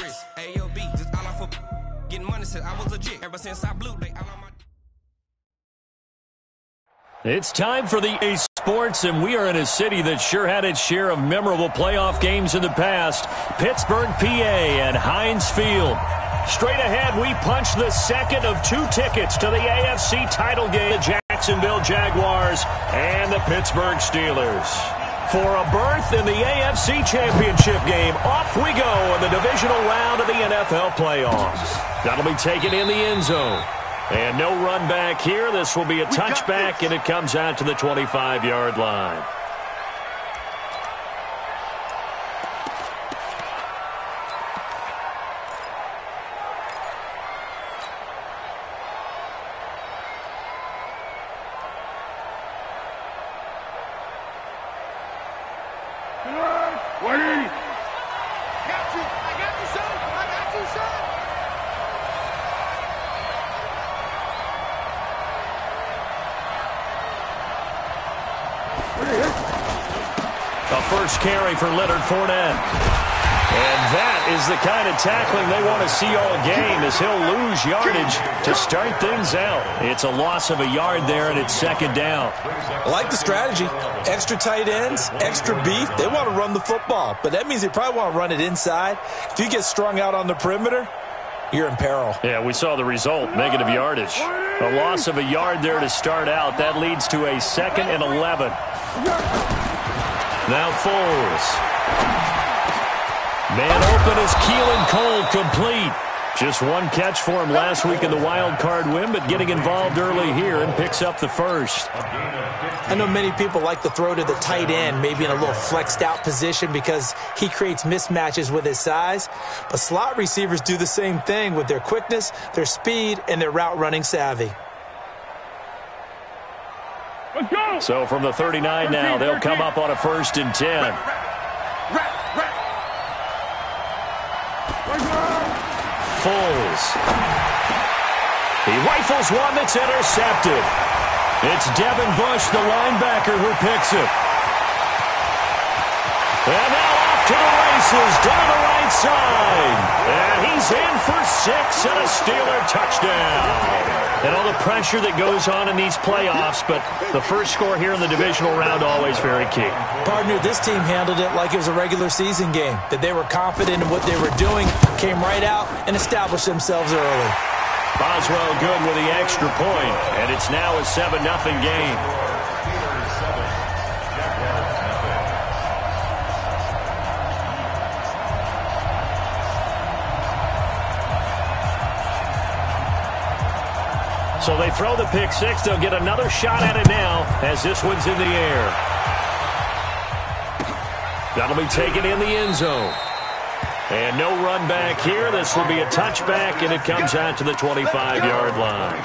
wrist. A.O.B. just all off of getting money since I was legit. Ever since I blew, they all on my... It's time for the A Sports, and we are in a city that sure had its share of memorable playoff games in the past. Pittsburgh, PA, and Heinz Field. Straight ahead, we punch the second of two tickets to the AFC title game. The Jacksonville Jaguars and the Pittsburgh Steelers. For a berth in the AFC Championship game, off we go in the divisional round of the NFL playoffs. That'll be taken in the end zone. And no run back here. This will be a touchback, and it comes out to the 25-yard line. A first carry for Leonard Fournette. And that is the kind of tackling they want to see all game, as he'll lose yardage to start things out. It's a loss of a yard there, and it's second down. I like the strategy. Extra tight ends, extra beef. They want to run the football, but that means they probably want to run it inside. If you get strung out on the perimeter, you're in peril. Yeah, we saw the result, negative yardage. A loss of a yard there to start out. That leads to a 2nd and 11. Now Foles. Man open is Keelan Cole, complete. Just one catch for him last week in the wild card win, but getting involved early here and picks up the first. I know many people like to throw to the tight end, maybe in a little flexed out position because he creates mismatches with his size. But slot receivers do the same thing with their quickness, their speed, and their route running savvy. So from the 39 now, they'll come up on a 1st and 10. Foles. He rifles one that's intercepted. It's Devin Bush, the linebacker, who picks it. And now off to the races down the right side. And he's in for 6 and a Steeler touchdown. And all the pressure that goes on in these playoffs, but the first score here in the divisional round always very key. Partner, this team handled it like it was a regular season game, that they were confident in what they were doing, came right out and established themselves early. Boswell good with the extra point, and it's now a 7-0 game. So they throw the pick six. They'll get another shot at it now as this one's in the air. That'll be taken in the end zone. And no run back here. This will be a touchback, and it comes out to the 25-yard line.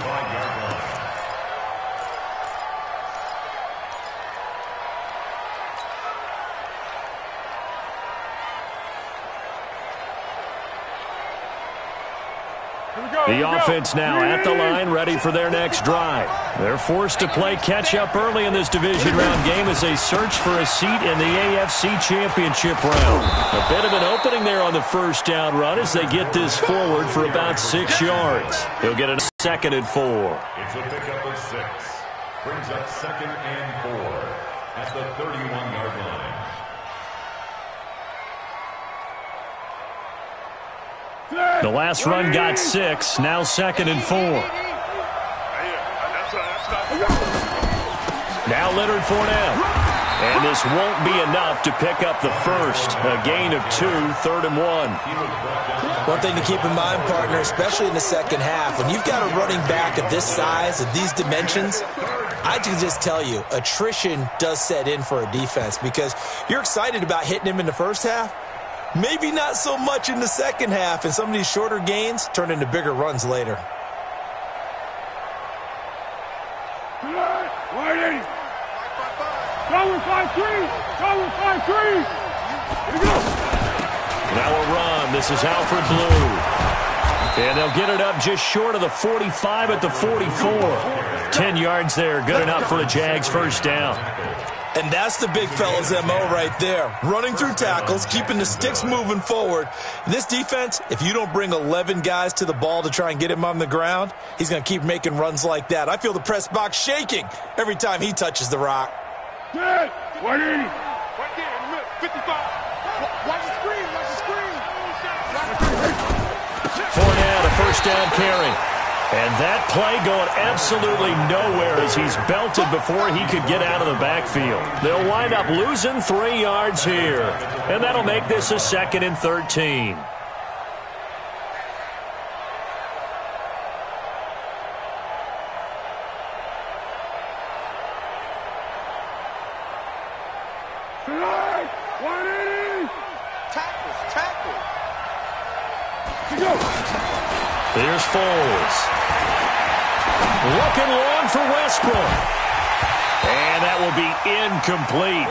The offense now at the line, ready for their next drive. They're forced to play catch-up early in this division round game as they search for a seat in the AFC Championship round. A bit of an opening there on the first down run as they get this forward for about 6 yards. They'll get a 2nd and 4. It's a pickup of 6. Brings up 2nd and 4 at the 31-yard line. The last run got 6, now 2nd and 4. Now Leonard Fournette. And this won't be enough to pick up the first. A gain of 2, 3rd and 1. One thing to keep in mind, partner, especially in the second half, when you've got a running back of this size, of these dimensions, I can just tell you, attrition does set in for a defense because you're excited about hitting him in the first half. Maybe not so much in the second half, and some of these shorter gains turn into bigger runs later. Waiting. Cover 5-3. Cover 5-3. Here we go. Now a run. This is Alfred Blue. And they'll get it up just short of the 45 at the 44. 10 yards there. Good enough for a Jags first down. And that's the big fella's MO right there. Running through tackles, keeping the sticks moving forward. In this defense, if you don't bring 11 guys to the ball to try and get him on the ground, he's going to keep making runs like that. I feel the press box shaking every time he touches the rock. Good. 180. Right there in the middle. 55. Watch the screen. Watch the screen. Fournette, a first down carry. And that play going absolutely nowhere as he's belted before he could get out of the backfield. They'll wind up losing 3 yards here. And that'll make this a 2nd and 13. Tonight, 180. Tackle. Here's Foles. Looking long for Westbrook. And that will be incomplete.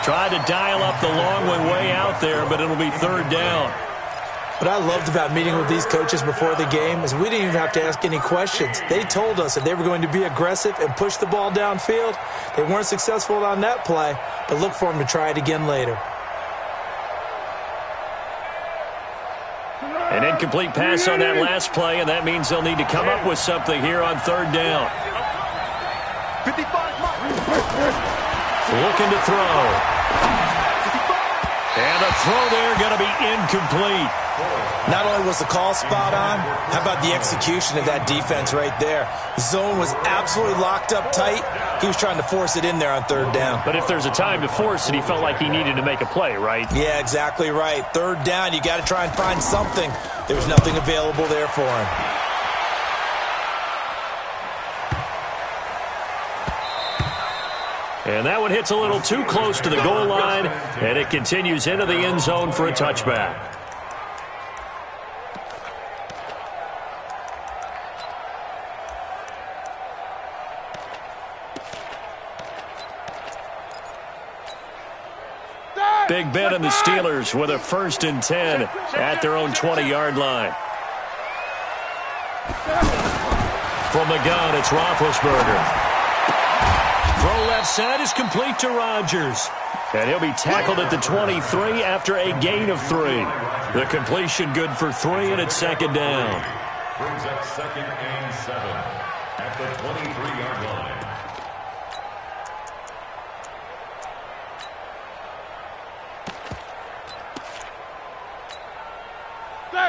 Tried to dial up the long one way out there, but it'll be 3rd down. What I loved about meeting with these coaches before the game is we didn't even have to ask any questions. They told us that they were going to be aggressive and push the ball downfield. They weren't successful on that play, but look for them to try it again later. An incomplete pass on that last play, and that means they'll need to come up with something here on 3rd down. 55. Looking to throw. And the throw there going to be incomplete. Not only was the call spot on, how about the execution of that defense right there? Zone was absolutely locked up tight. He was trying to force it in there on 3rd down. But if there's a time to force it, he felt like he needed to make a play, right? Yeah, exactly right. 3rd down, you got to try and find something. There was nothing available there for him. And that one hits a little too close to the goal line, and it continues into the end zone for a touchback. Big Ben and the Steelers with a 1st and 10 at their own 20-yard line. From the gun, it's Roethlisberger. Throw left side is complete to Rodgers. And he'll be tackled at the 23 after a gain of 3. The completion good for 3, and it's 2nd down. Brings up 2nd and 7 at the 23-yard line.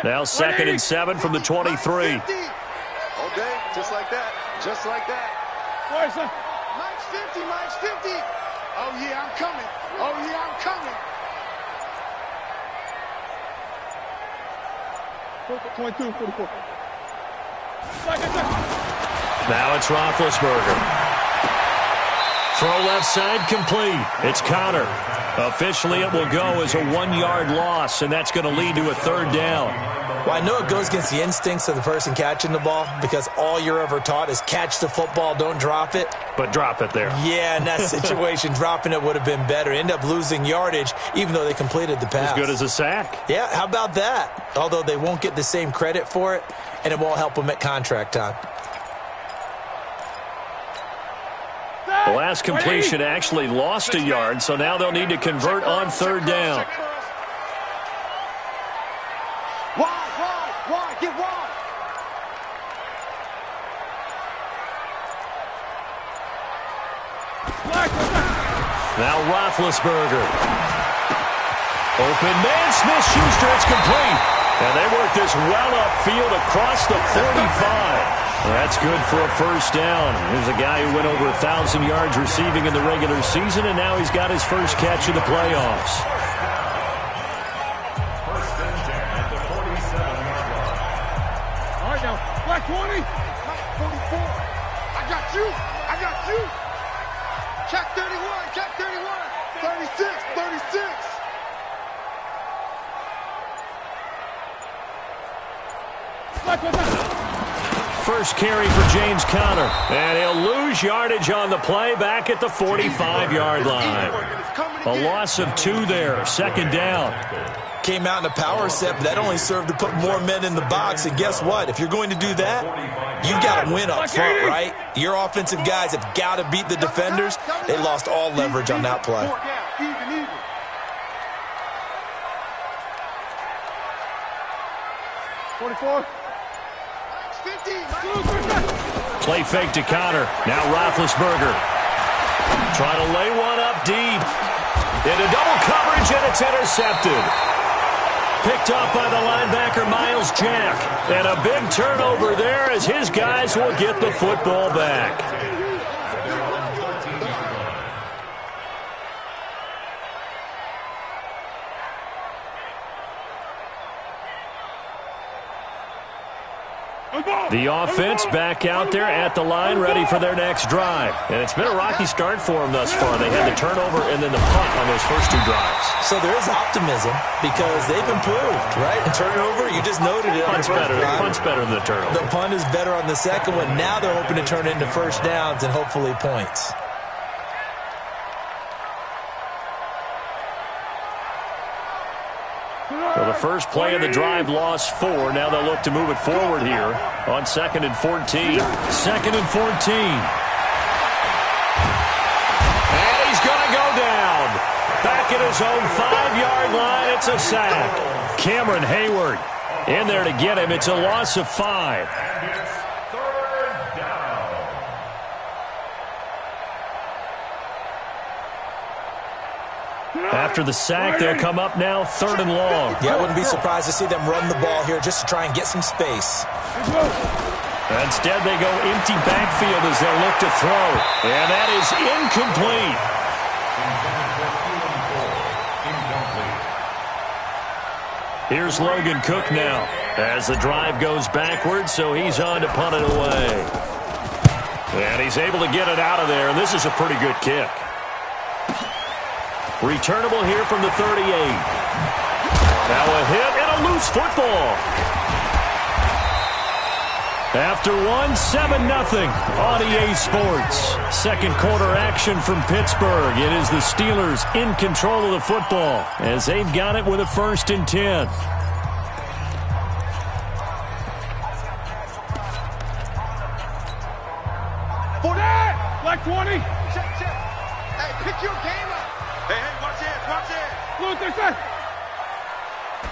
Now 2nd and 7 from the 23. Okay, just like that. Just like that. Mike's 50, Mike's 50. Oh, yeah, I'm coming. Oh, yeah, I'm coming. 22, 44. Now it's Roethlisberger. Throw left side complete. It's Connor. Officially, it will go as a 1-yard loss, and that's going to lead to a 3rd down. Well, I know it goes against the instincts of the person catching the ball because all you're ever taught is catch the football, don't drop it. But drop it there. Yeah, in that situation, dropping it would have been better. End up losing yardage, even though they completed the pass. As good as a sack. Yeah, how about that? Although they won't get the same credit for it, and it won't help them at contract time. The last completion actually lost a yard, so now they'll need to convert on 3rd down. Wide, get wide. Now Roethlisberger. Open man, Smith-Schuster, it's complete. And they work this well upfield across the 45. That's good for a 1st down. Here's a guy who went over 1,000 yards receiving in the regular season, and now he's got his first catch of the playoffs. 1st and 10 at the 47-yard line. All right, now, black 20. 44. I got you. Check 31, 36, 36. First carry for James Conner. And he'll lose yardage on the play back at the 45-yard line. A loss of 2 there. 2nd down. came out in a power set, but that only served to put more men in the box. And guess what? If you're going to do that, you've got to win up front, right? Your offensive guys have got to beat the defenders. They lost all leverage on that play. 44. Play fake to Connor. Now Roethlisberger. Trying to lay one up deep. Into double coverage, and it's intercepted. Picked up by the linebacker, Miles Jack. And a big turnover there as his guys will get the football back. The offense back out there at the line, ready for their next drive. And it's been a rocky start for them thus far. They had the turnover and then the punt on those first two drives. So there is optimism because they've improved, right? The turnover, you just noted it. Punt's better than the turnover. The punt is better on the second one. Now they're hoping to turn it into first downs and hopefully points. So the first play of the drive lost 4. Now they'll look to move it forward here on 2nd and 14. 2nd and 14. And he's going to go down. Back at his own 5-yard line. It's a sack. Cameron Hayward in there to get him. It's a loss of 5. After the sack, they'll come up now 3rd and long. Yeah, I wouldn't be surprised to see them run the ball here just to try and get some space. Instead, they go empty backfield as they look to throw. And that is incomplete. Here's Logan Cook now as the drive goes backwards, so he's on to punt it away. And he's able to get it out of there, and this is a pretty good kick. Returnable here from the 38. Now a hit and a loose football. After 7-0 on EA Sports. Second quarter action from Pittsburgh. It is the Steelers in control of the football as they've got it with a 1st and 10. For that! Black 20! Hey, pick your game up! Hey, watch it! Blue, this way!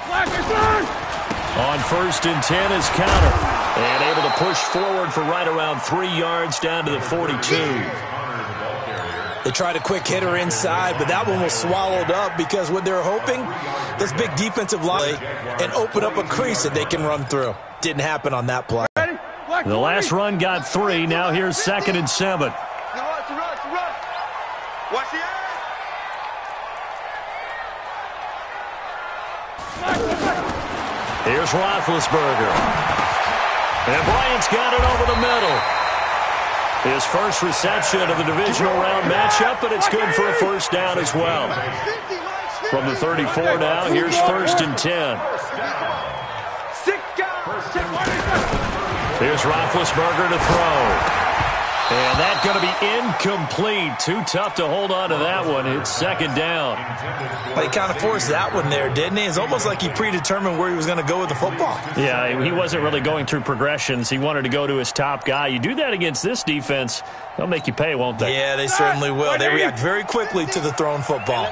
Black is third! On 1st and 10 is Counter. And able to push forward for right around 3 yards down to the 42. They tried a quick hitter inside, but that one was swallowed up because what they're hoping, this big defensive line and open up a crease that they can run through. Didn't happen on that play. The last run got 3. Now here's 2nd and 7. Watch the eye! Here's Roethlisberger. And Bryant's got it over the middle. His first reception of the divisional round matchup, but it's good for a 1st down as well. From the 34 now, here's 1st and 10. Here's Roethlisberger to throw. And that's going to be incomplete. Too tough to hold on to that one. It's 2nd down. Well, he kind of forced that one there, didn't he? It's almost like he predetermined where he was going to go with the football. Yeah, he wasn't really going through progressions. He wanted to go to his top guy. You do that against this defense, they'll make you pay, won't they? Yeah, they certainly will. They react very quickly to the thrown football.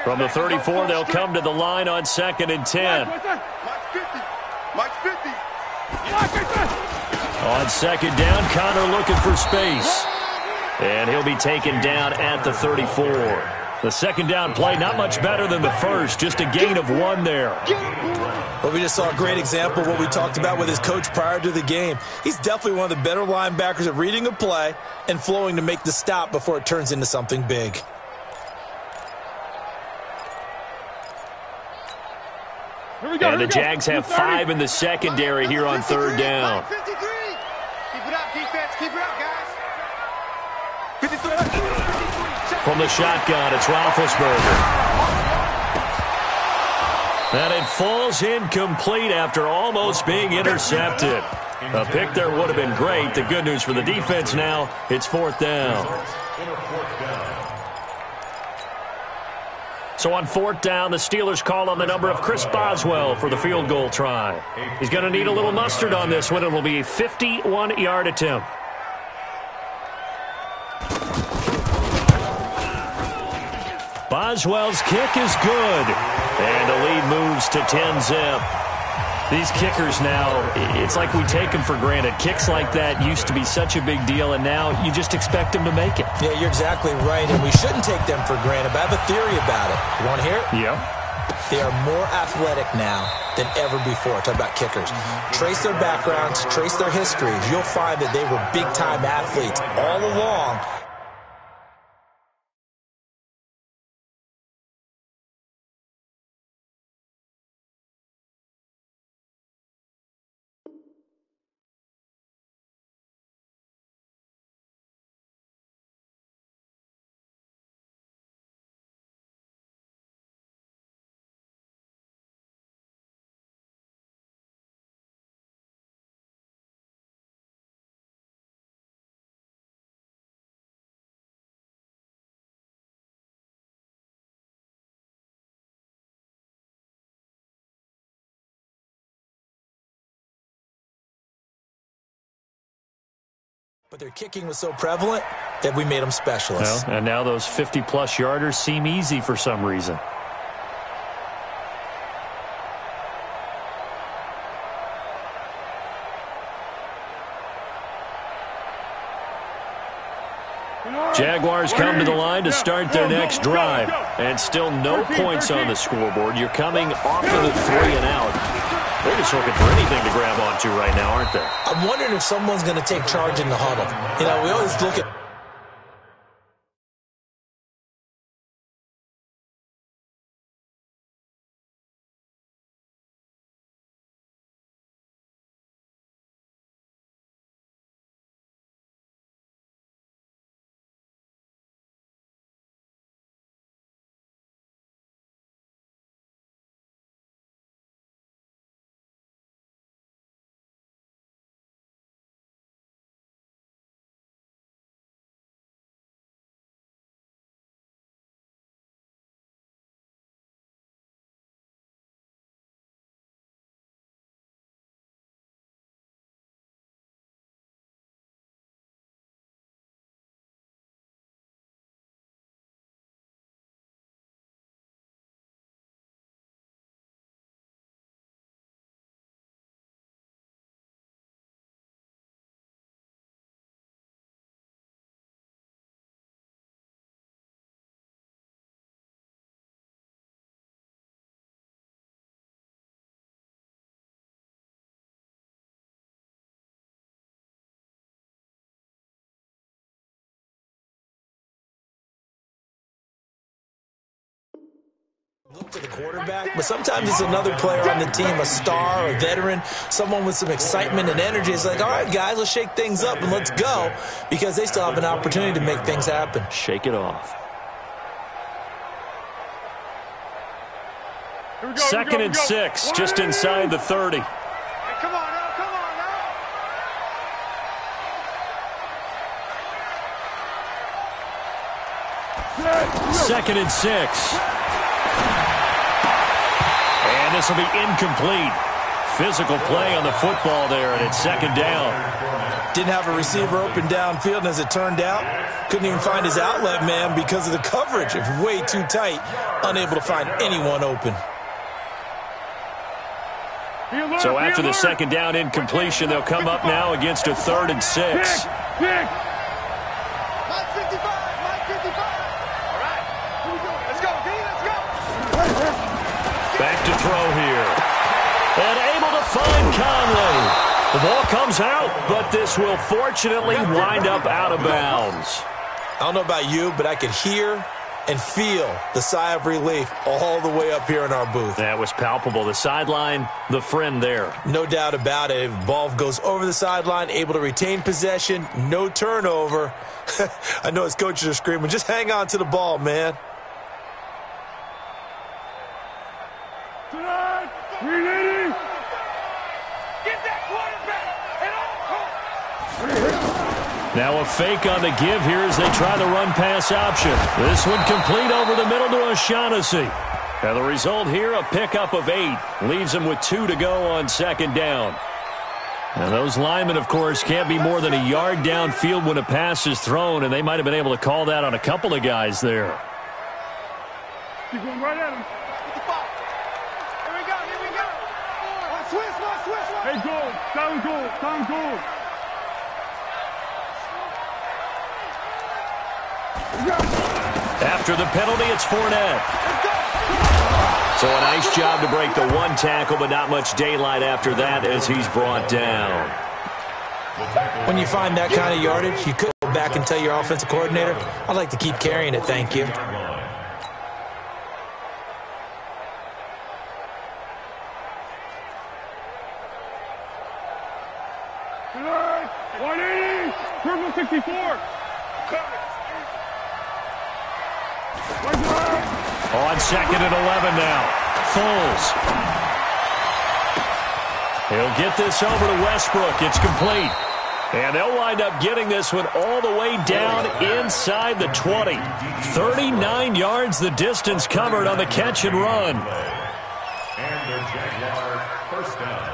From the 34, they'll come to the line on 2nd and 10. Mike 50. On 2nd down, Connor looking for space. And he'll be taken down at the 34. The 2nd down play, not much better than the first, just a gain of 1 there. Well, we just saw a great example of what we talked about with his coach prior to the game. He's definitely one of the better linebackers at reading a play and flowing to make the stop before it turns into something big. And the Jags have 5 in the secondary here on 3rd down. Keep it up, defense. Keep it up, guys. From the shotgun, it's Roethlisberger. And it falls incomplete after almost being intercepted. A pick there would have been great. The good news for the defense now, it's 4th down. So on 4th down, the Steelers call on the number of Chris Boswell for the field goal try. He's going to need a little mustard on this one. It will be a 51-yard attempt. Boswell's kick is good. And the lead moves to 10-zip. These kickers now, it's like we take them for granted. Kicks like that used to be such a big deal, and now you just expect them to make it. Yeah, you're exactly right, and we shouldn't take them for granted, but I have a theory about it. You want to hear it? Yep. They are more athletic now than ever before. Talk about kickers. Trace their backgrounds, trace their histories. You'll find that they were big-time athletes all along. But their kicking was so prevalent that we made them specialists. Well, and now those 50-plus yarders seem easy for some reason. Jaguars come to the line to start their next drive. And still no points on the scoreboard. You're coming off of the 3 and out. They're just looking for anything to grab onto right now, aren't they? I'm wondering if someone's going to take charge in the huddle. You know, we always look at... Look to the quarterback, but sometimes it's another player on the team, a star, a veteran, someone with some excitement and energy. It's like, all right, guys, let's shake things up and let's go, because they still have an opportunity to make things happen. Shake it off. Second and 6, just inside the 30. Hey, come on now, come on now. Second and 6. And this will be incomplete. Physical play on the football there, and it's second down. Didn't have a receiver open downfield, and as it turned out, couldn't even find his outlet man because of the coverage. It was way too tight, unable to find anyone open. So after the second down incompletion, they'll come up now against a 3rd and 6. Mike 55, Mike 55. All right, here we go. Let's go, D, let's go. Back to throw here. And able to find Conley. The ball comes out, but this will fortunately wind up out of bounds. I don't know about you, but I could hear and feel the sigh of relief all the way up here in our booth. That was palpable. The sideline, the friend there. No doubt about it. If the ball goes over the sideline, able to retain possession, no turnover. I know his coaches are screaming, just hang on to the ball, man. Get that quarterback at all costs. Now a fake on the give here as they try the run-pass option. This one complete over the middle to O'Shaughnessy. And the result here, a pickup of 8. Leaves him with 2 to go on second down. And those linemen, of course, can't be more than a yard downfield when a pass is thrown, and they might have been able to call that on a couple of guys there. Keep going right at him. Here we go, here we go. Switch. Hey, goal. Down goal. After the penalty, it's Fournette. So a nice job to break the one tackle, but not much daylight after that as he's brought down. When you find that kind of yardage, you could go back and tell your offensive coordinator, I'd like to keep carrying it, thank you. Alert! 180! Purple 64! On second and 11 now. Foles. He'll get this over to Westbrook. It's complete. And they'll wind up getting this one all the way down inside the 20. 39 yards the distance covered on the catch and run. And the Jaguar first down.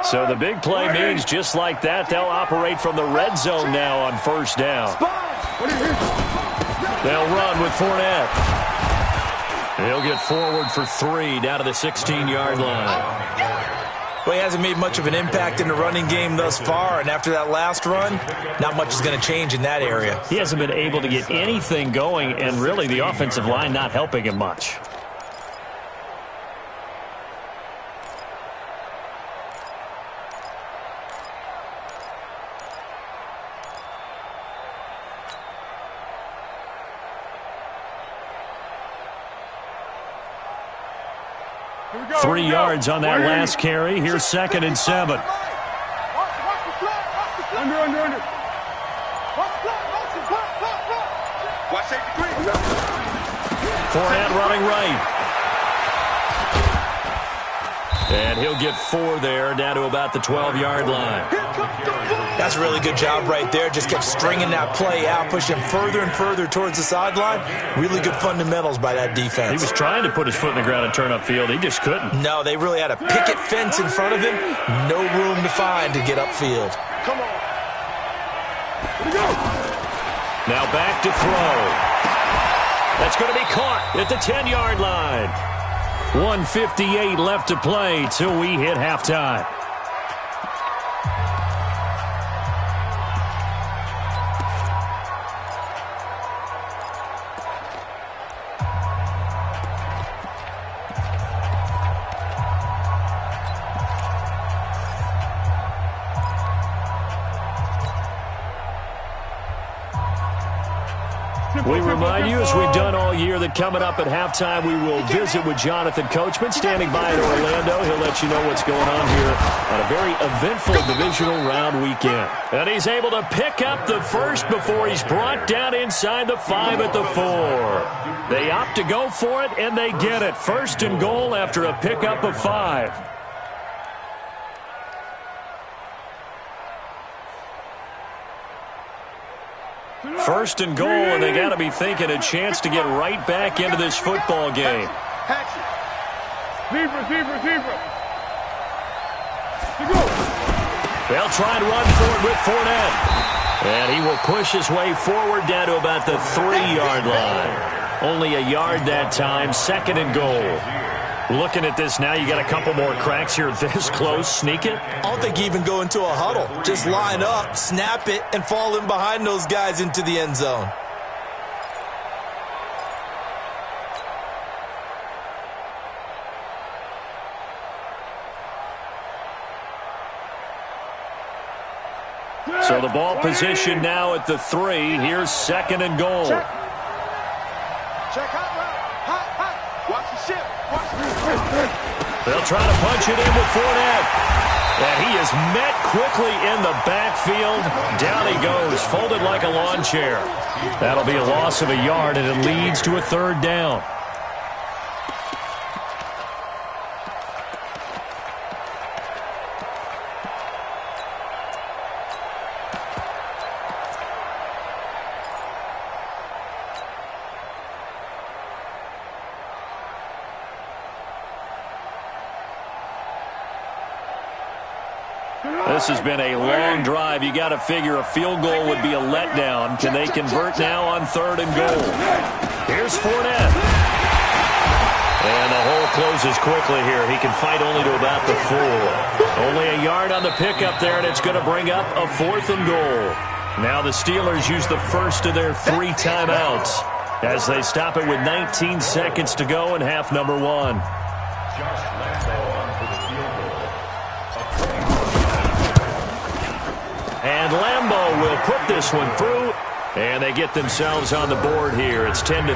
So the big play means just like that, they'll operate from the red zone now on first down. They'll run with Fournette. He'll get forward for 3 down to the 16-yard line. Well, he hasn't made much of an impact in the running game thus far, and after that last run, not much is going to change in that area. He hasn't been able to get anything going, and really the offensive line not helping him much. Go, 3 yards on that last carry. Here's second and 7. Under. Watch safety 3. Fournette running right. And he'll get 4 there, down to about the 12-yard line. That's a really good job right there. Just kept stringing that play out, pushing him further and further towards the sideline. Really good fundamentals by that defense. He was trying to put his foot in the ground and turn upfield. He just couldn't. No, they really had a picket fence in front of him. No room to find to get upfield. Come on. Here we go. Now back to throw. That's going to be caught at the 10-yard line. 1:58 left to play till we hit halftime. We remind you, as we've done all year, that coming up at halftime, we will visit with Jonathan Coachman, standing by in Orlando. He'll let you know what's going on here on a very eventful divisional round weekend. And he's able to pick up the first before he's brought down inside the 5 at the 4. They opt to go for it, and they get it. First and goal after a pickup of 5. First and goal, and they got to be thinking a chance to get right back into this football game. Zebra. They'll try and run for it with Fournette. And he will push his way forward down to about the 3-yard line. Only a yard that time, second and goal. Looking at this now, you got a couple more cracks here this close. Sneak it? I don't think you even go into a huddle. Just line up, snap it, and fall in behind those guys into the end zone. So the ball position now at the 3. Here's second and goal. Check hot route. Hot. Watch the ship. They'll try to punch it in with Fournette. And he is met quickly in the backfield. Down he goes, folded like a lawn chair. That'll be a loss of a yard, and it leads to a 3rd down. This has been a long drive. You got to figure a field goal would be a letdown. Can they convert now on 3rd and goal? Here's Fournette. And the hole closes quickly here. He can fight only to about the 4. Only a yard on the pickup there, and it's going to bring up a 4th and goal. Now the Steelers use the first of their 3 timeouts as they stop it with 19 seconds to go in half number 1. And Lambeau will put this one through, and they get themselves on the board here. It's 10-3.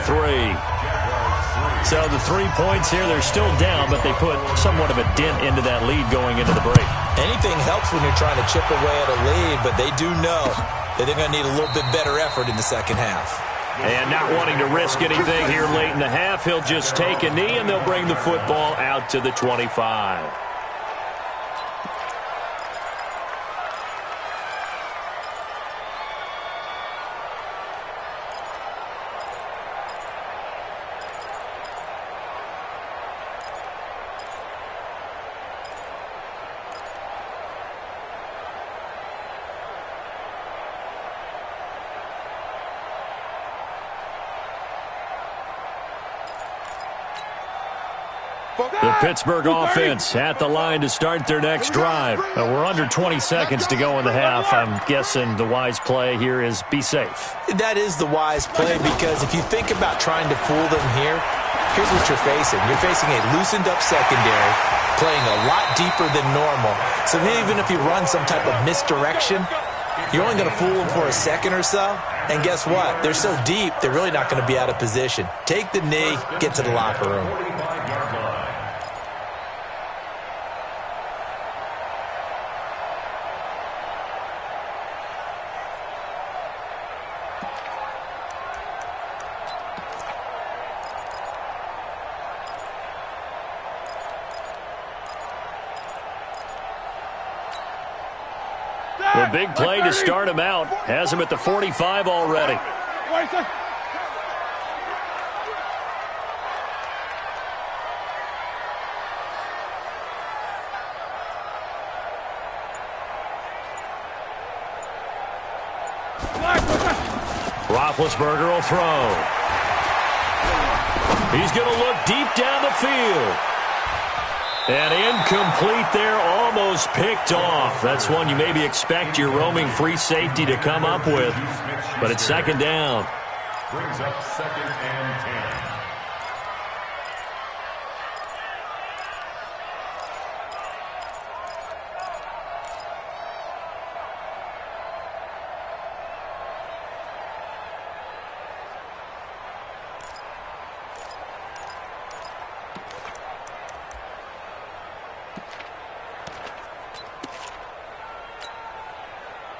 So the 3 points here, they're still down, but they put somewhat of a dent into that lead going into the break. Anything helps when you're trying to chip away at a lead, but they do know that they're going to need a little bit better effort in the second half. And not wanting to risk anything here late in the half, he'll just take a knee, and they'll bring the football out to the 25. The Pittsburgh offense at the line to start their next drive. We're under 20 seconds to go in the half. I'm guessing the wise play here is be safe. That is the wise play, because if you think about trying to fool them here, here's what you're facing. You're facing a loosened up secondary, playing a lot deeper than normal. So even if you run some type of misdirection, you're only going to fool them for a second or so. And guess what? They're so deep, they're really not going to be out of position. Take the knee, get to the locker room. The big play to start him out has him at the 45 already. Roethlisberger will throw. He's going to look deep down the field. And incomplete there, almost picked off. That's one you maybe expect your roaming free safety to come up with. But it's second down. Brings up 2nd and 10.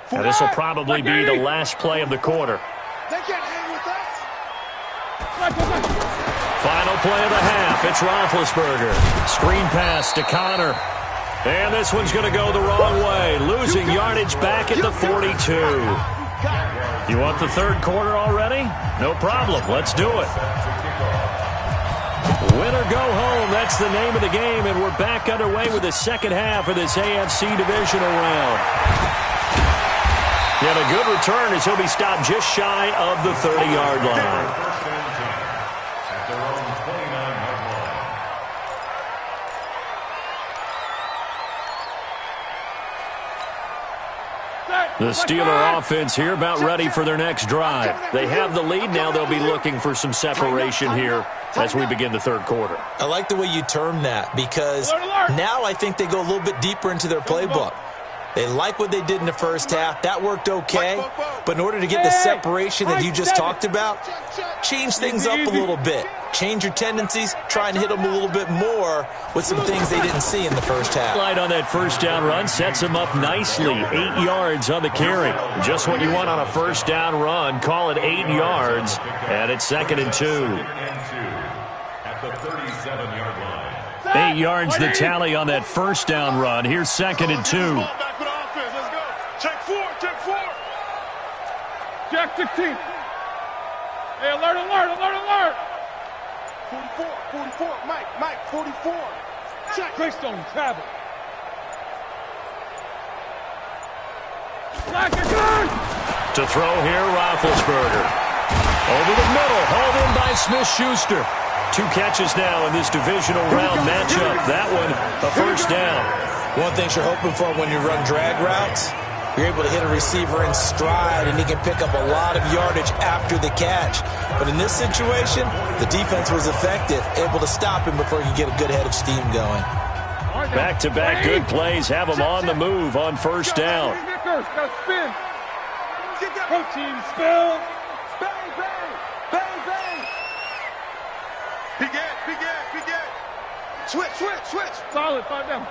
Now this will probably be the last play of the quarter. They can't hang with us. Final play of the half. It's Roethlisberger. Screen pass to Connor. And this one's going to go the wrong way. Losing yardage back at the 42. You want the third quarter already? No problem. Let's do it. Win or go home. That's the name of the game. And we're back underway with the second half of this AFC divisional round. And a good return as he'll be stopped just shy of the 30-yard line. At their own 29-yard line. The Steeler offense here about ready for their next drive. They have the lead now. They'll be looking for some separation here as we begin the third quarter. I like the way you term that, because now I think they go a little bit deeper into their playbook. They like what they did in the first half. That worked okay. But in order to get the separation that you just talked about, change things up a little bit. Change your tendencies. Try and hit them a little bit more with some things they didn't see in the first half. Light on that first down run sets them up nicely. 8 yards on the carry. Just what you want on a first down run. Call it 8 yards. And it's 2nd and 2. At the 37-yard line. 8 yards the tally on that first down run. Here's 2nd and 2. Check 4. Check 16. Hey, alert. 44. Mike, 44. Check. Greystone, travel. To throw here, Roethlisberger. Over the middle, hauled in by Smith-Schuster. 2 catches now in this divisional round matchup. That one, a first down. One thing you're hoping for when you run drag routes, you're able to hit a receiver in stride, and he can pick up a lot of yardage after the catch. But in this situation, the defense was effective, able to stop him before he could get a good head of steam going. Back-to-back good plays have him on the move on first down. Protein spill. Bang, bang, bang, bang. Begin. Switch. Solid, 5 down.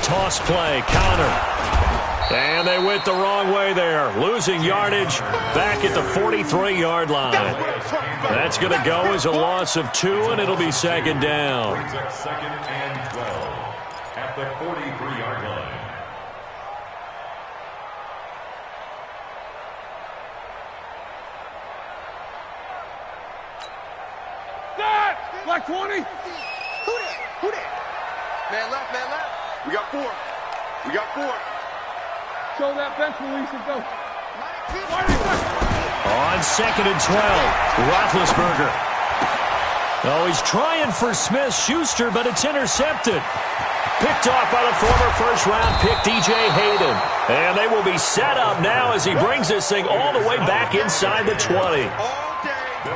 Toss play, counter. And they went the wrong way there, losing yardage back at the 43-yard line. That's going to go as a loss of 2, and it'll be second down. Brings up second and 12 at the 43-yard line. Black 20. Who that? Man left. We got 4. Show that bench release and go. On second and 12, Roethlisberger. Oh, he's trying for Smith-Schuster, but it's intercepted. Picked off by the former first-round pick, DJ Hayden. And they will be set up now as he brings this thing all the way back inside the 20.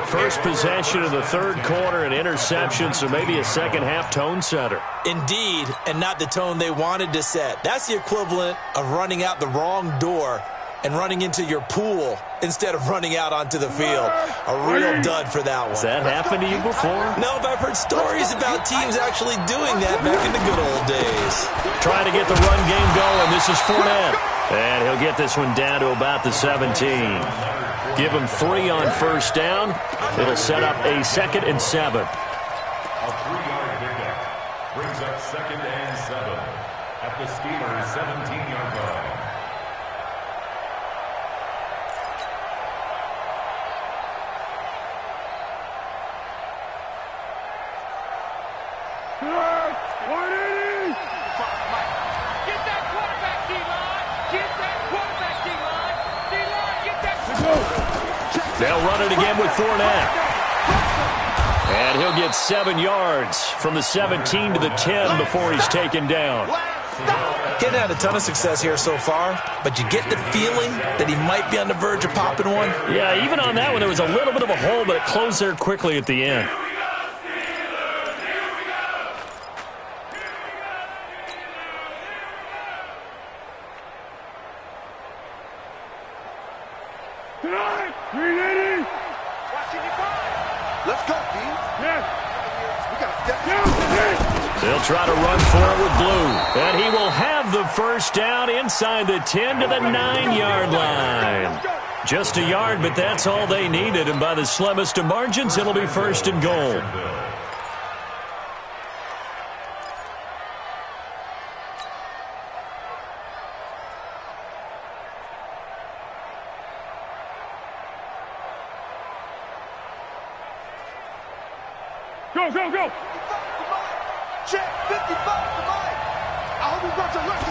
First possession of the third quarter, an interception, so maybe a second-half tone setter. Indeed, and not the tone they wanted to set. That's the equivalent of running out the wrong door and running into your pool instead of running out onto the field. A real dud for that one. Has that happened to you before? No, but I've heard stories about teams actually doing that back in the good old days. Trying to get the run game going. This is Fournette. And he'll get this one down to about the 17. Give him 3 on first down. It'll set up a 2nd and 7. A 3-yard pickup brings up second and 7 at the Steelers' 17-yard line. Get that quarterback, D-line. They'll run it again with Fournette. And he'll get 7 yards from the 17 to the 10 before he's taken down. Hadn't had a ton of success here so far, but you get the feeling that he might be on the verge of popping one. Yeah, even on that one, there was a little bit of a hole, but it closed there quickly at the end. Let's go, D. We got to step down. They'll try to run for it with Blue. And he will have the first down inside the 10 to the 9-yard line. Just a yard, but that's all they needed. And by the slimmest of margins, it'll be first and goal. Go. Check 55 to Mike. I hope he runs a left.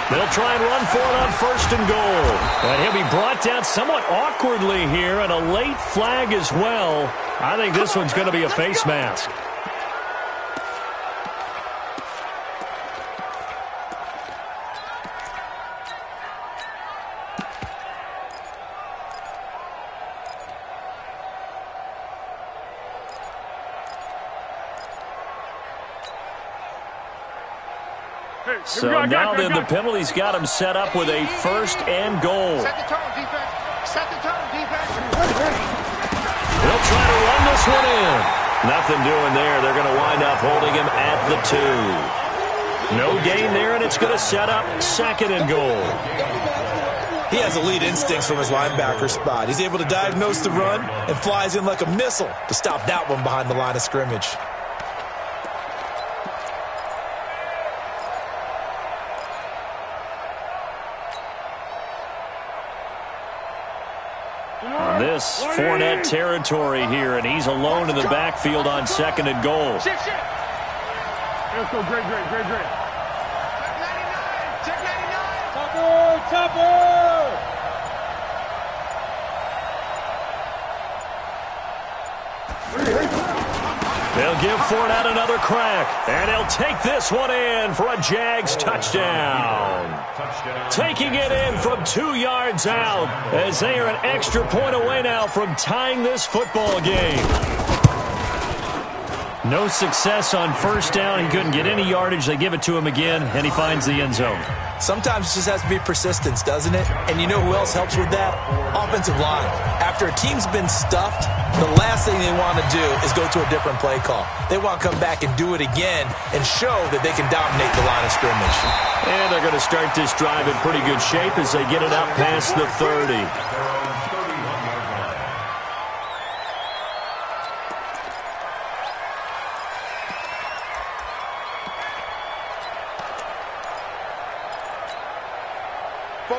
They'll try and run for it on first and goal. And he'll be brought down somewhat awkwardly here, and a late flag as well. I think this one's going to be a face mask. So now then the penalty's got him set up with a first and goal. Set the tone, defense. Set the tone, defense. They'll try to run this one in. Nothing doing there. They're going to wind up holding him at the 2. No gain there, and it's going to set up second and goal. He has elite instincts from his linebacker spot. He's able to diagnose the run and flies in like a missile to stop that one behind the line of scrimmage. This Fournette territory here, and he's alone in the backfield on second and goal. Let's go, great. Check 99. Check 99. Topper. They'll give Fournette another crack, and he'll take this one in for a Jags touchdown. Taking it in from 2 yards out as they are an extra point away now from tying this football game. No success on first down. He couldn't get any yardage. They give it to him again, and he finds the end zone. Sometimes it just has to be persistence, doesn't it? And you know who else helps with that? Offensive line. After a team's been stuffed, the last thing they want to do is go to a different play call. They want to come back and do it again and show that they can dominate the line of scrimmage. And they're going to start this drive in pretty good shape as they get it up past the 30.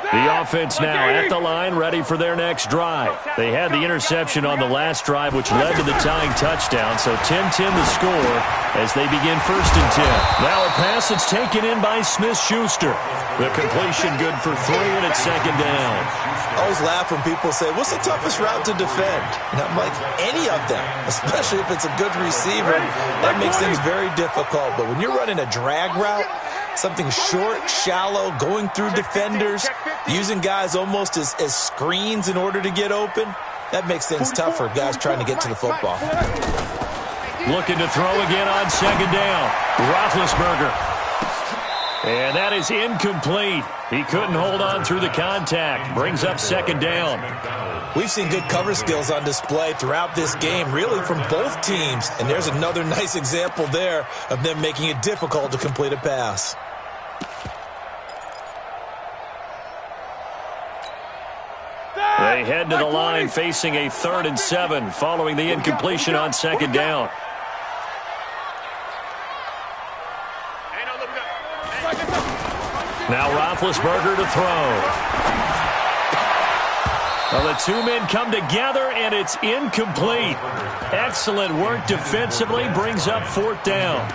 The offense now at the line, ready for their next drive. They had the interception on the last drive, which led to the tying touchdown. So 10-10 the score as they begin 1st and 10. Now a pass that's taken in by Smith-Schuster. The completion good for 3, and it's 2nd down. I always laugh when people say, what's the toughest route to defend? And I'm like, any of them, especially if it's a good receiver. That makes things very difficult. But when you're running a drag route, something short, shallow, going through defenders, using guys almost as screens in order to get open, that makes things tough for guys trying to get to the football. Looking to throw again on 2nd down. Roethlisberger. And that is incomplete. He couldn't hold on through the contact. Brings up 2nd down. We've seen good cover skills on display throughout this game, really from both teams. And there's another nice example there of them making it difficult to complete a pass. They head to the line facing a 3rd and 7 following the incompletion on 2nd down. Now Roethlisberger to throw. Well, the 2 men come together, and it's incomplete. Excellent work defensively, brings up 4th down.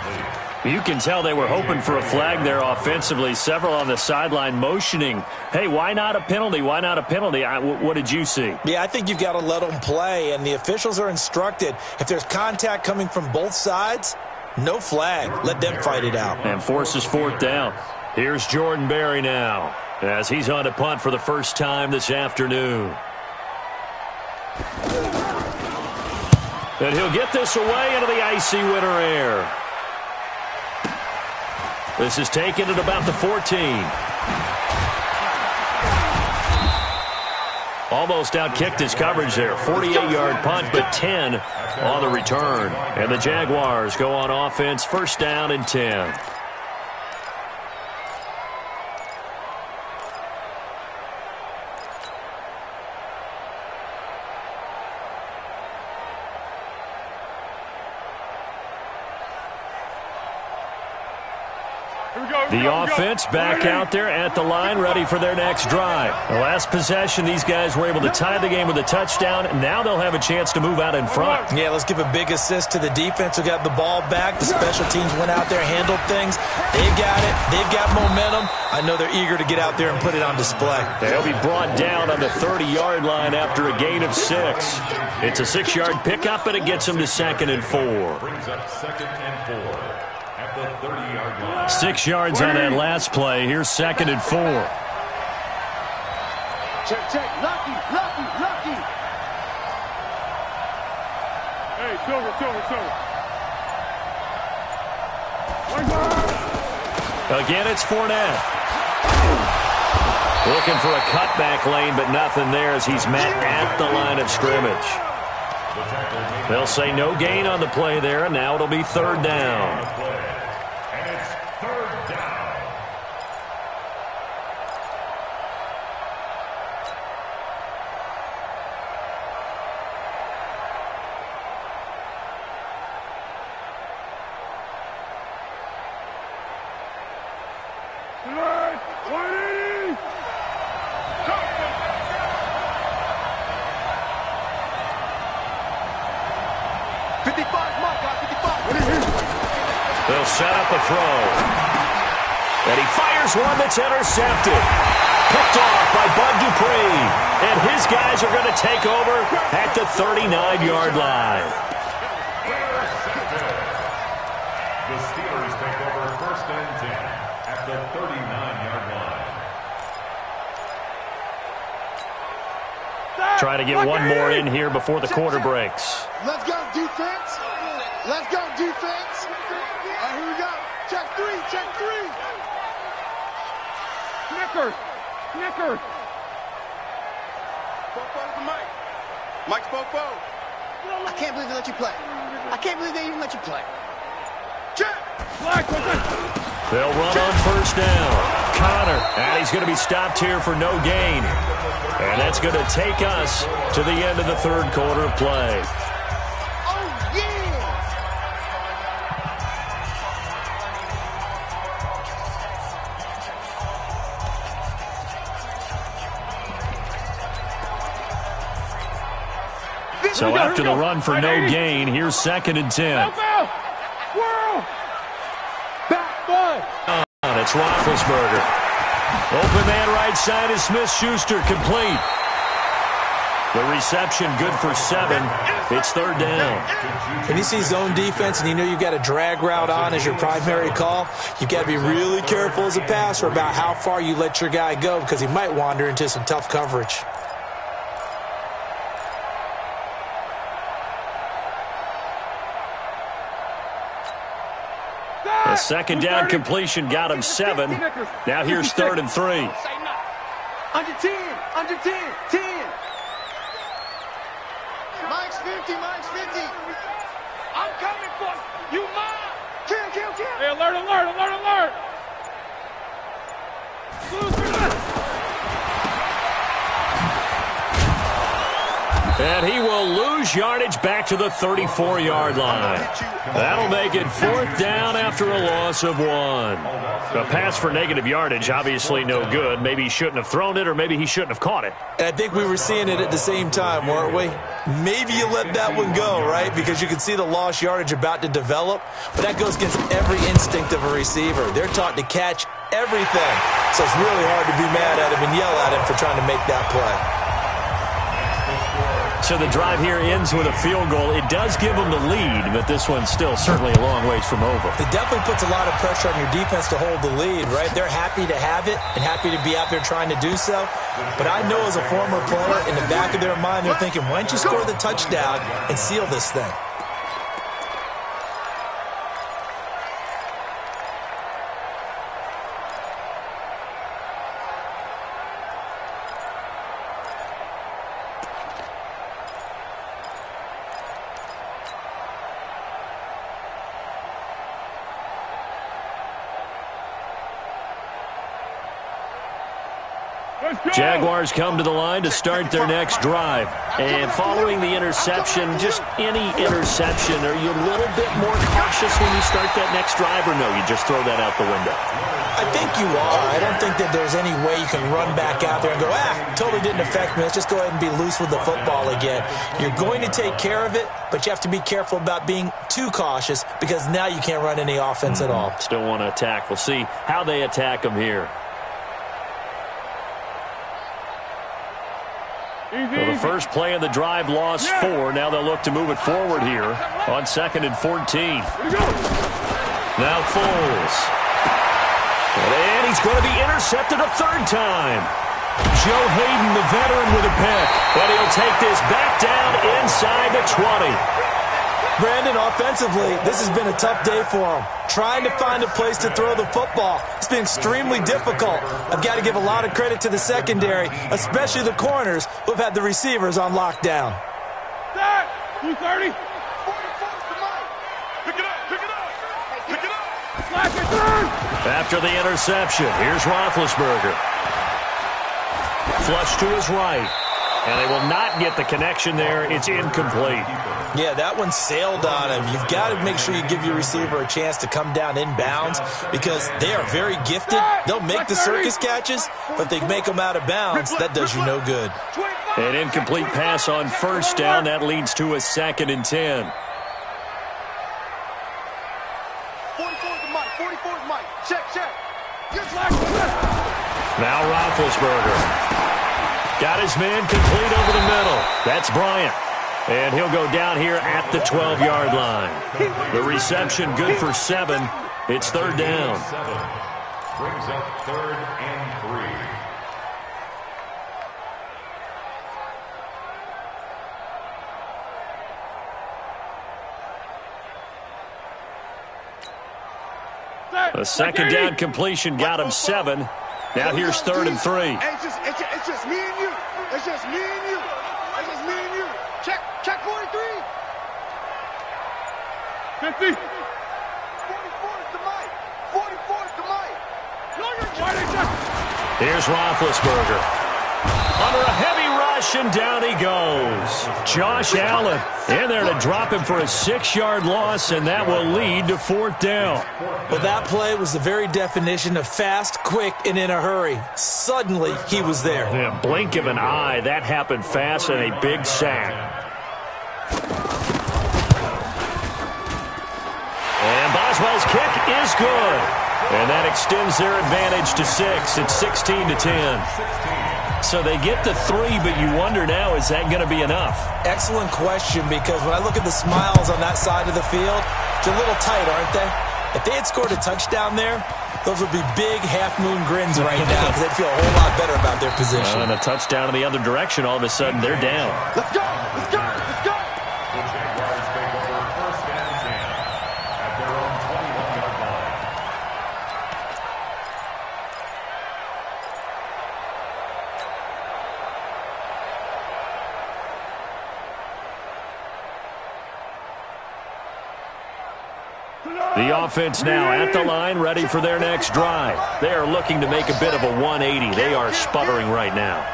You can tell they were hoping for a flag there offensively. Several on the sideline motioning, hey, why not a penalty? Why not a penalty? What did you see? Yeah, I think you've got to let them play, and the officials are instructed, if there's contact coming from both sides, no flag. Let them fight it out. And forces 4th down. Here's Jordan Berry now as he's on to punt for the first time this afternoon. And he'll get this away into the icy winter air. This is taken at about the 14. Almost outkicked his coverage there. 48-yard punt, but 10 on the return. And the Jaguars go on offense, 1st down and 10. The offense back out there at the line, ready for their next drive. The last possession, these guys were able to tie the game with a touchdown. Now they'll have a chance to move out in front. Yeah, let's give a big assist to the defense who got the ball back. The special teams went out there, handled things. They've got it. They've got momentum. I know they're eager to get out there and put it on display. They'll be brought down on the 30-yard line after a gain of 6. It's a 6-yard pickup, and it gets them to 2nd and 4. Brings up 2nd and 4. At the 30-yard line. 6 yards on that last play. Here's 2nd and 4. Check. Lucky. Hey, Silver. Again, it's Fournette. Looking for a cutback lane, but nothing there as he's met at the line of scrimmage. They'll say no gain on the play there, and now it'll be 3rd down. They'll set up a throw. And he fires one that's intercepted. Picked off by Bud Dupree. And his guys are going to take over at the 39-yard line. The Steelers take over 1st and 10 at the 39-yard line. Try to get one more in here before the quarter breaks. Let's go, defense. Let's go, defense. All right, here we go. Check three, check three. Snickers. Snickers. Popo's the mic. Mike's Popo. I can't believe they let you play. I can't believe they even let you play. Check. Black, they'll run on 1st down. Connor, and he's going to be stopped here for no gain. And that's going to take us to the end of the 3rd quarter of play. Oh, yeah. So after the run for no gain, here's 2nd and 10. It's Roethlisberger. Open man right side is Smith-Schuster, complete. The reception good for 7. It's 3rd down. When you see zone defense and you know you've got a drag route on as your primary call, you've got to be really careful as a passer about how far you let your guy go because he might wander into some tough coverage. The 2nd down completion got him 7. Now here's 3rd and 3. Under 10, under 10, 10. Mike's 50, Mike's 50. I'm coming for you. You mine. Kill, kill, kill. Hey, alert, alert, alert, alert. And he will lose yardage back to the 34-yard line. That'll make it 4th down after a loss of 1. A pass for negative yardage, obviously no good. Maybe he shouldn't have thrown it, or maybe he shouldn't have caught it. And I think we were seeing it at the same time, weren't we? Maybe you let that one go, right? Because you can see the lost yardage about to develop. But that goes against every instinct of a receiver. They're taught to catch everything. So it's really hard to be mad at him and yell at him for trying to make that play. So the drive here ends with a field goal. It does give them the lead, but this one's still certainly a long ways from over. It definitely puts a lot of pressure on your defense to hold the lead, right? They're happy to have it and happy to be out there trying to do so. But I know as a former player, in the back of their mind, they're thinking, why don't you score the touchdown and seal this thing? Jaguars come to the line to start their next drive. And following the interception, just any interception, are you a little bit more cautious when you start that next drive, or no, you just throw that out the window? I think you are. I don't think that there's any way you can run back out there and go, totally didn't affect me. Let's just go ahead and be loose with the football again. You're going to take care of it, but you have to be careful about being too cautious because now you can't run any offense at all. Still want to attack. We'll see how they attack them here. Well, the first play of the drive lost 4. Now they'll look to move it forward here on 2nd and 14. Now Foles. And he's going to be intercepted a 3rd time. Joe Hayden, the veteran, with a pick. And he'll take this back down inside the 20. Brandon, offensively, this has been a tough day for him. Trying to find a place to throw the football. It's been extremely difficult. I've got to give a lot of credit to the secondary, especially the corners who've had the receivers on lockdown. 230. Pick it up, pick it up, pick it up. Slash it through. After the interception, here's Roethlisberger. Flush to his right. And they will not get the connection there. It's incomplete. Yeah, that one sailed on him. You've got to make sure you give your receiver a chance to come down inbounds because they are very gifted. They'll make the circus catches, but if they make them out of bounds, that does you no good. An incomplete pass on 1st down. That leads to a 2nd and 10. 44. Now Roethlisberger. Got his man complete over the middle. That's Bryant. And he'll go down here at the 12-yard line. The reception good for 7. It's third down. 7 brings up 3rd and 3. A second down completion got him 7. Now here's 3rd and 3. It's just me and you. It's just me and you. It's just me and you. Check 43. 50. 44 is the mic. 44 is the mic. Here's Roethlisberger. Under a heavy rush, and down he goes. Josh Allen in there to drop him for a 6-yard loss, and that will lead to 4th down. Well, that play was the very definition of fast, quick, and in a hurry. Suddenly, he was there. Yeah, blink of an eye, that happened fast, and a big sack. And Boswell's kick is good. And that extends their advantage to 6. It's 16-10. So they get the 3, but you wonder now, is that going to be enough? Excellent question, because when I look at the smiles on that side of the field, they're a little tight, aren't they? If they had scored a touchdown there, those would be big half-moon grins right now, because they'd feel a whole lot better about their position. And a touchdown in the other direction, all of a sudden, they're down. Let's go. Let's go. Let's go. The Jaguars take over 1st and 10 at their own 21-yard line. The offense now at the line, ready for their next drive. They are looking to make a bit of a 180. They are sputtering right now.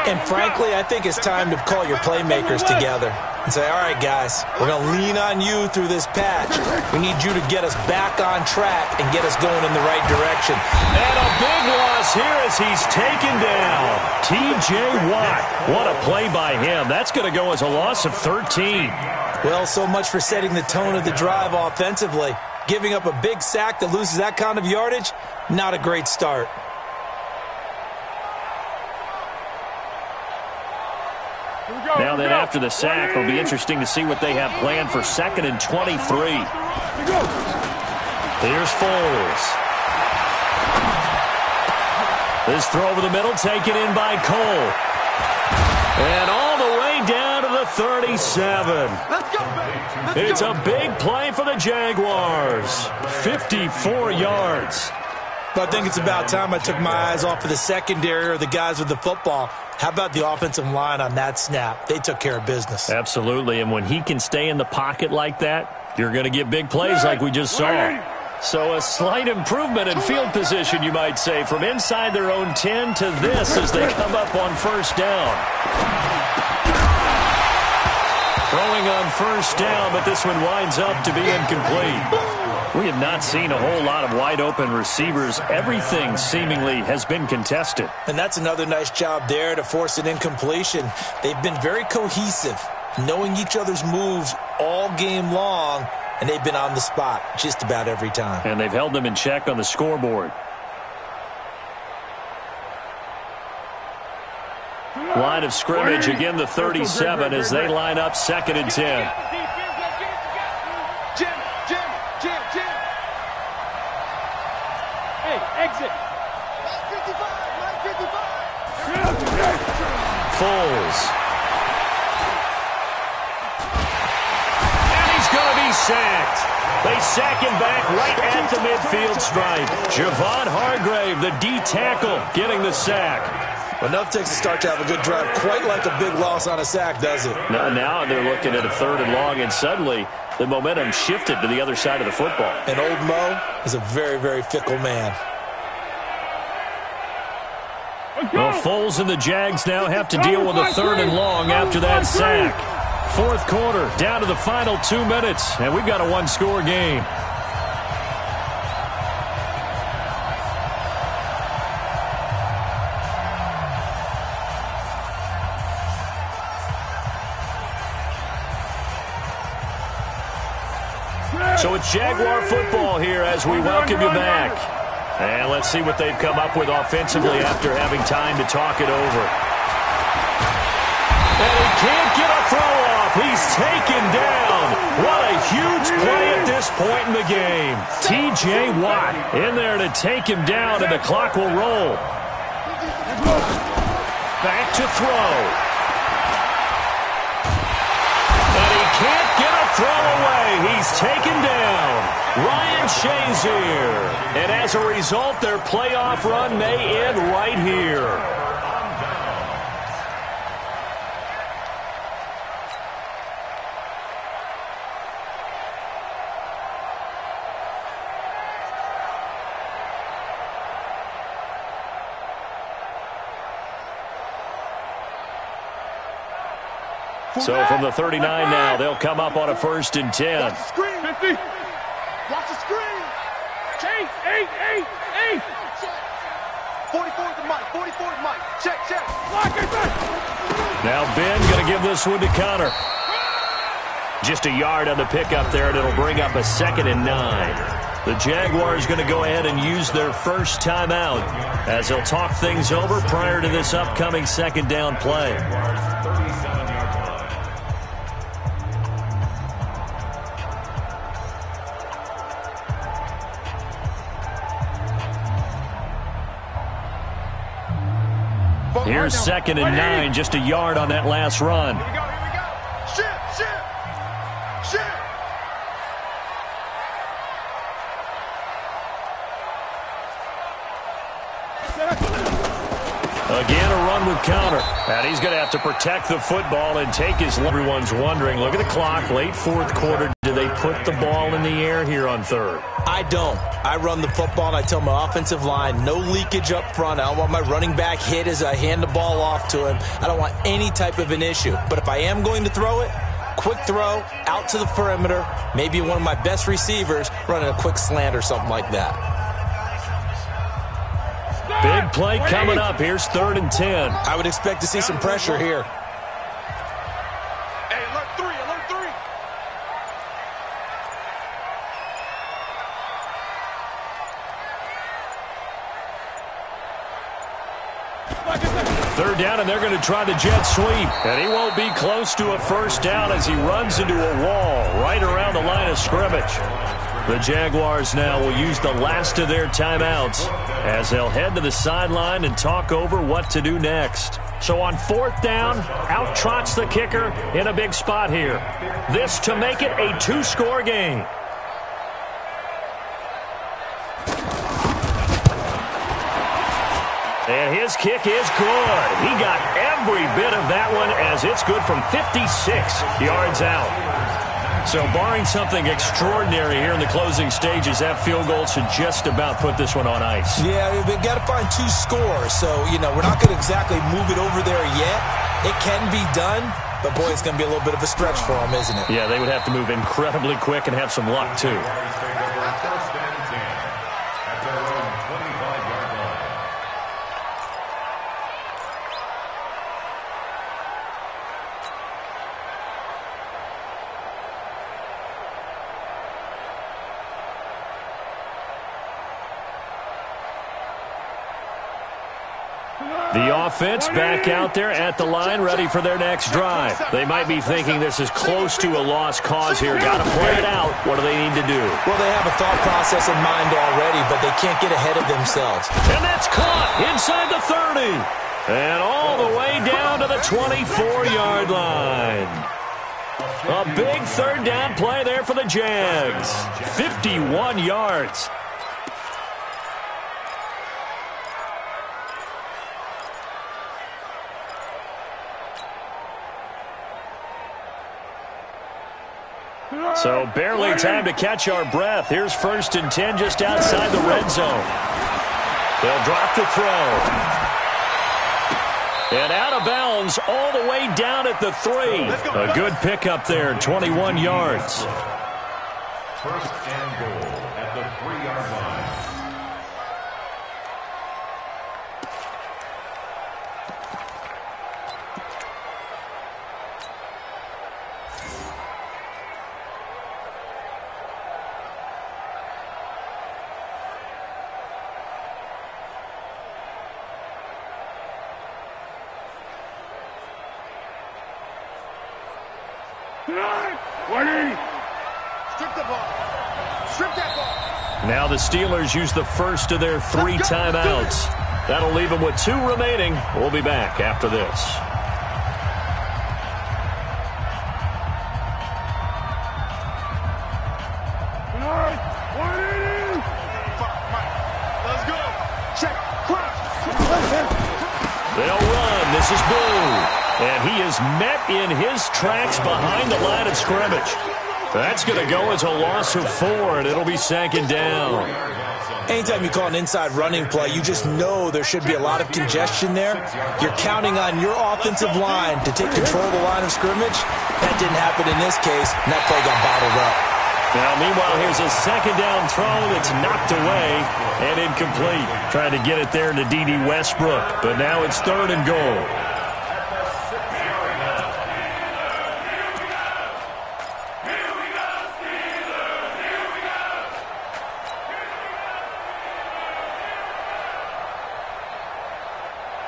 And frankly, I think it's time to call your playmakers together and say, all right, guys, we're going to lean on you through this patch. We need you to get us back on track and get us going in the right direction. And a big loss here as he's taken down. T.J. Watt. What a play by him. That's going to go as a loss of 13. Well, so much for setting the tone of the drive offensively. Giving up a big sack that loses that kind of yardage, not a great start. Now then, after the sack, it'll be interesting to see what they have planned for 2nd and 23. Here's Foles. This throw over the middle taken in by Cole. And all the way down to the 37. It's a big play for the Jaguars. 54 yards. But I think it's about time I took my eyes off of the secondary or the guys with the football. How about the offensive line on that snap? They took care of business. Absolutely, and when he can stay in the pocket like that, you're going to get big plays like we just saw. So a slight improvement in field position, you might say, from inside their own 10 to this as they come up on 1st down. Throwing on 1st down, but this one winds up to be incomplete. We have not seen a whole lot of wide-open receivers. Everything seemingly has been contested. And that's another nice job there to force an incompletion. They've been very cohesive, knowing each other's moves all game long, and they've been on the spot just about every time. And they've held them in check on the scoreboard. Line of scrimmage, again the 37 as they line up 2nd and 10. Exit. Foles. And he's going to be sacked. They sack him back right at the midfield stripe. Javon Hargrave, the D tackle, getting the sack. Enough takes to start to have a good drive. Quite like a big loss on a sack, does it? Now they're looking at a 3rd and long, and suddenly the momentum shifted to the other side of the football. And old Mo is a very, very fickle man. Well, Foles and the Jags now have to deal with a 3rd and long after that sack. 4th quarter, down to the final 2 minutes, and we've got a 1-score game. So it's Jaguar football here as we welcome you back. And let's see what they've come up with offensively after having time to talk it over. And he can't get a throw off. He's taken down. What a huge play at this point in the game. T.J. Watt in there to take him down, and the clock will roll. Back to throw. And he can't get a throw away. He's taken down. Ryan Shazier. And as a result, their playoff run may end right here. So from the 39 now, they'll come up on a 1st and 10. Watch the screen. 50. Watch the screen. Chase. 8. 44 is the mic. 44 is Mike. Check. Now Ben going to give this one to Connor. Just a yard on the pickup there, and it'll bring up a 2nd and 9. The Jaguars going to go ahead and use their first timeout as they'll talk things over prior to this upcoming 2nd down play. Here's 2nd and 9, just a yard on that last run. Here we go. Shit. Again, a run with Connor. And he's going to have to protect the football and take his... Everyone's wondering, look at the clock, late 4th quarter. Do they put the ball in the air here on 3rd? I don't. I run the football, and I tell my offensive line, no leakage up front. I don't want my running back hit as I hand the ball off to him. I don't want any type of an issue. But if I am going to throw it, quick throw, out to the perimeter, maybe one of my best receivers running a quick slant or something like that. Big play coming up. Here's 3rd and 10. I would expect to see some pressure here. Hey, alert 3. Third down, and they're going to try the jet sweep. And he won't be close to a 1st down as he runs into a wall right around the line of scrimmage. The Jaguars now will use the last of their timeouts as they'll head to the sideline and talk over what to do next. So on 4th down, out trots the kicker in a big spot here. This to make it a 2-score game. And his kick is good. He got every bit of that one as it's good from 56 yards out. So barring something extraordinary here in the closing stages, that field goal should just about put this one on ice. Yeah, we've got to find 2 scores. So, we're not going to exactly move it over there yet. It can be done, but boy, it's going to be a little bit of a stretch for them, isn't it? Yeah, they would have to move incredibly quick and have some luck, too. The offense back out there at the line, ready for their next drive. They might be thinking this is close to a lost cause here. Got to play it out. What do they need to do? Well, they have a thought process in mind already, but they can't get ahead of themselves. And that's caught inside the 30. And all the way down to the 24-yard line. A big 3rd down play there for the Jags. 51 yards. So barely time to catch our breath. Here's 1st and 10 just outside the red zone. They'll drop the throw. And out of bounds all the way down at the 3. A good pickup there, 21 yards. 1st and goal at the 3-yard line. 180. Strip the ball. Strip that ball. Now the Steelers use the first of their 3 timeouts. That'll leave them with 2 remaining. We'll be back after this. They'll run. This is Blue. And he is met in his tracks behind the line of scrimmage. That's going to go as a loss of 4, and it'll be 2nd down. Anytime you call an inside running play, you just know there should be a lot of congestion there. You're counting on your offensive line to take control of the line of scrimmage. That didn't happen in this case, and that play got bottled up. Now, meanwhile, here's a 2nd down throw that's knocked away and incomplete. Trying to get it there to D.D. Westbrook, but now it's 3rd and goal.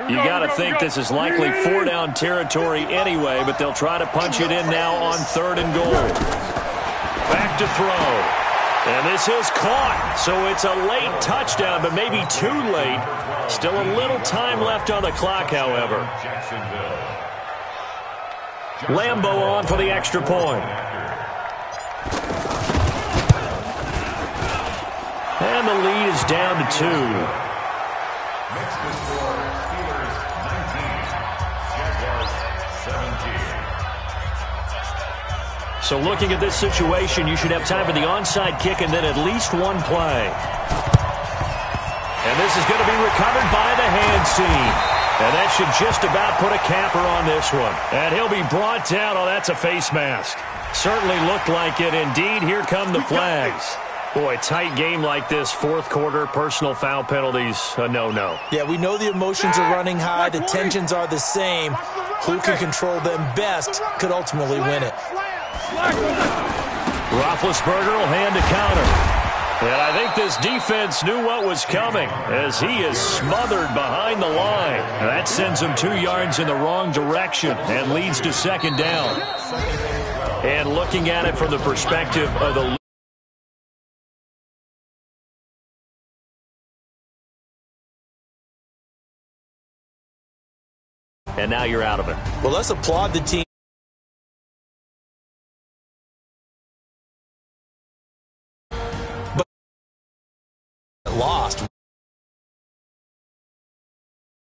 You got to think this is likely 4-down territory anyway, but they'll try to punch it in now on 3rd and goal. Back to throw. And this is caught. So it's a late touchdown, but maybe too late. Still a little time left on the clock, however. Lambo on for the extra point. And the lead is down to 2. Next to score, Steelers 19, Jaguars 17. So looking at this situation, you should have time for the onside kick and then at least 1 play. And this is going to be recovered by the hands team. And that should just about put a capper on this one. And he'll be brought down. Oh, that's a face mask. Certainly looked like it. Indeed, here come the flags. Boy, tight game like this, 4th quarter, personal foul penalties, a no-no. Yeah, we know the emotions are running high. The tensions are the same. Who can control them best could ultimately win it. Roethlisberger will hand a counter. And I think this defense knew what was coming as he is smothered behind the line. And that sends him 2 yards in the wrong direction and leads to 2nd down. And looking at it from the perspective of the and now you're out of it. Well, let's applaud the team. But lost.